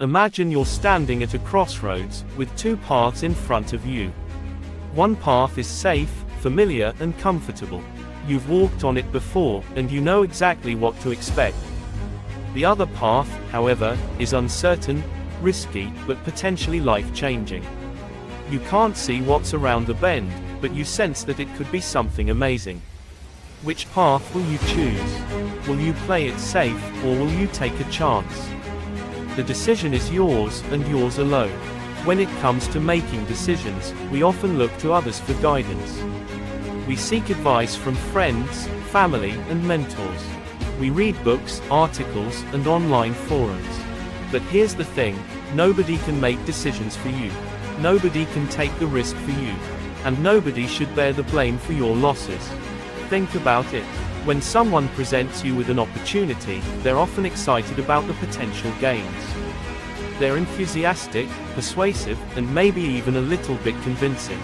Imagine you're standing at a crossroads, with two paths in front of you. One path is safe, familiar, and comfortable. You've walked on it before, and you know exactly what to expect. The other path, however, is uncertain, risky, but potentially life-changing. You can't see what's around the bend, but you sense that it could be something amazing. Which path will you choose? Will you play it safe, or will you take a chance? The decision is yours, and yours alone. When it comes to making decisions, we often look to others for guidance. We seek advice from friends, family, and mentors. We read books, articles, and online forums. But here's the thing, nobody can make decisions for you. Nobody can take the risk for you. And nobody should bear the blame for your losses. Think about it. When someone presents you with an opportunity, they're often excited about the potential gains. They're enthusiastic, persuasive, and maybe even a little bit convincing.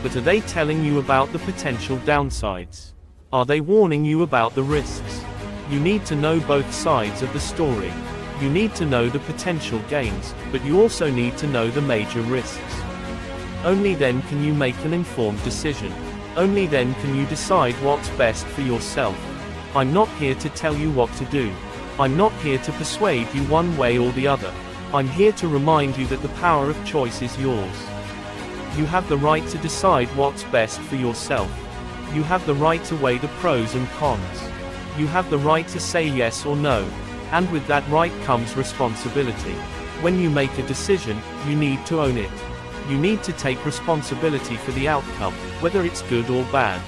But are they telling you about the potential downsides? Are they warning you about the risks? You need to know both sides of the story. You need to know the potential gains, but you also need to know the major risks. Only then can you make an informed decision. Only then can you decide what's best for yourself. I'm not here to tell you what to do. I'm not here to persuade you one way or the other. I'm here to remind you that the power of choice is yours. You have the right to decide what's best for yourself. You have the right to weigh the pros and cons. You have the right to say yes or no. And with that right comes responsibility. When you make a decision, you need to own it. You need to take responsibility for the outcome, whether it's good or bad.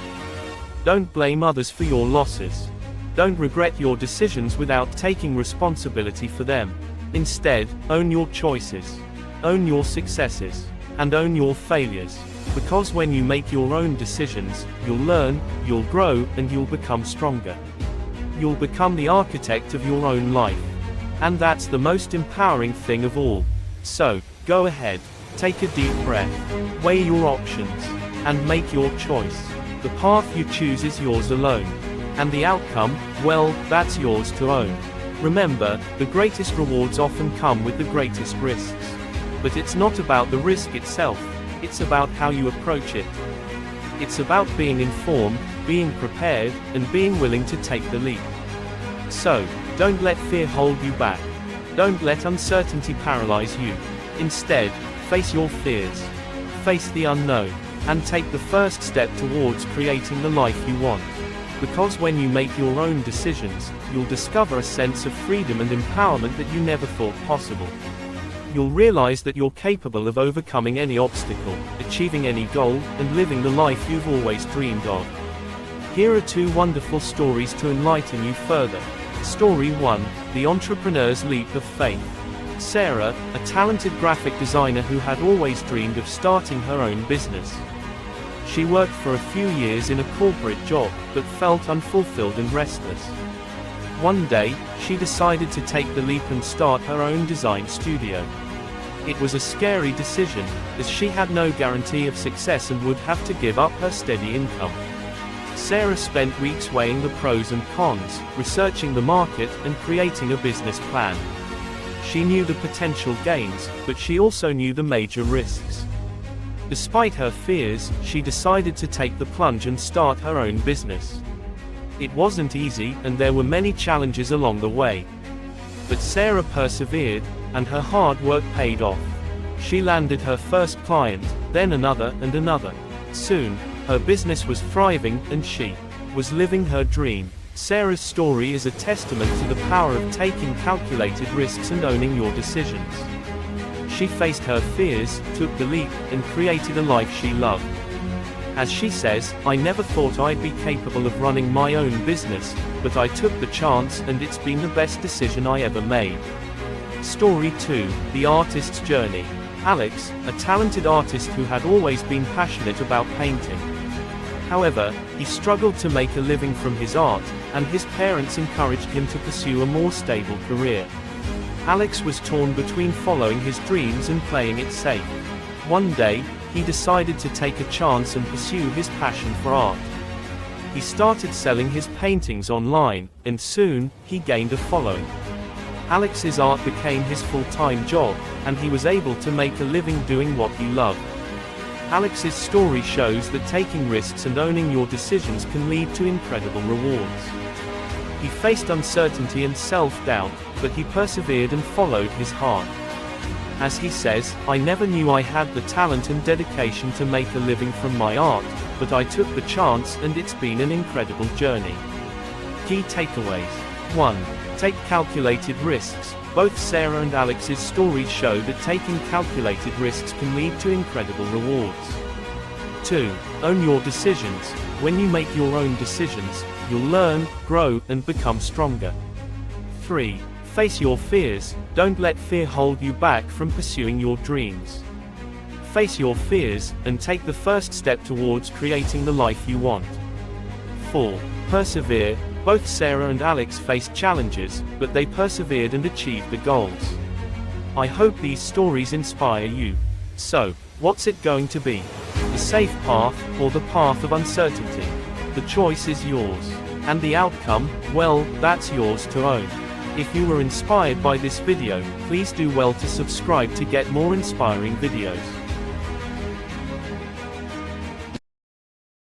Don't blame others for your losses. Don't regret your decisions without taking responsibility for them. Instead, own your choices. Own your successes. And own your failures. Because when you make your own decisions, you'll learn, you'll grow, and you'll become stronger. You'll become the architect of your own life. And that's the most empowering thing of all. So, go ahead. Take a deep breath, weigh your options, and make your choice. The path you choose is yours alone. And the outcome, well, that's yours to own. Remember, the greatest rewards often come with the greatest risks. But it's not about the risk itself, it's about how you approach it. It's about being informed, being prepared, and being willing to take the leap. So, don't let fear hold you back. Don't let uncertainty paralyze you. Instead, face your fears, face the unknown, and take the first step towards creating the life you want. Because when you make your own decisions, you'll discover a sense of freedom and empowerment that you never thought possible. You'll realize that you're capable of overcoming any obstacle, achieving any goal, and living the life you've always dreamed of. Here are two wonderful stories to enlighten you further. Story 1, The Entrepreneur's Leap of Faith. Sarah, a talented graphic designer who had always dreamed of starting her own business. She worked for a few years in a corporate job, but felt unfulfilled and restless. One day, she decided to take the leap and start her own design studio. It was a scary decision, as she had no guarantee of success and would have to give up her steady income. Sarah spent weeks weighing the pros and cons, researching the market, and creating a business plan. She knew the potential gains, but she also knew the major risks. Despite her fears, she decided to take the plunge and start her own business. It wasn't easy, and there were many challenges along the way. But Sarah persevered, and her hard work paid off. She landed her first client, then another and another. Soon, her business was thriving, and she was living her dream. Sarah's story is a testament to the power of taking calculated risks and owning your decisions. She faced her fears, took the leap, and created a life she loved. As she says, "I never thought I'd be capable of running my own business, but I took the chance and it's been the best decision I ever made." Story 2, The Artist's Journey. Alex, a talented artist who had always been passionate about painting. However, he struggled to make a living from his art, and his parents encouraged him to pursue a more stable career. Alex was torn between following his dreams and playing it safe. One day, he decided to take a chance and pursue his passion for art. He started selling his paintings online, and soon, he gained a following. Alex's art became his full-time job, and he was able to make a living doing what he loved. Alex's story shows that taking risks and owning your decisions can lead to incredible rewards. He faced uncertainty and self-doubt, but he persevered and followed his heart. As he says, "I never knew I had the talent and dedication to make a living from my art, but I took the chance and it's been an incredible journey." Key takeaways. 1. Take calculated risks. Both Sarah and Alex's stories show that taking calculated risks can lead to incredible rewards. 2. Own your decisions. When you make your own decisions, you'll learn, grow, and become stronger. 3. Face your fears. Don't let fear hold you back from pursuing your dreams. Face your fears, and take the first step towards creating the life you want. 4. Persevere. Both Sarah and Alex faced challenges, but they persevered and achieved the goals. I hope these stories inspire you. So, what's it going to be? The safe path, or the path of uncertainty? The choice is yours. And the outcome, well, that's yours to own. If you were inspired by this video, please do well to subscribe to get more inspiring videos.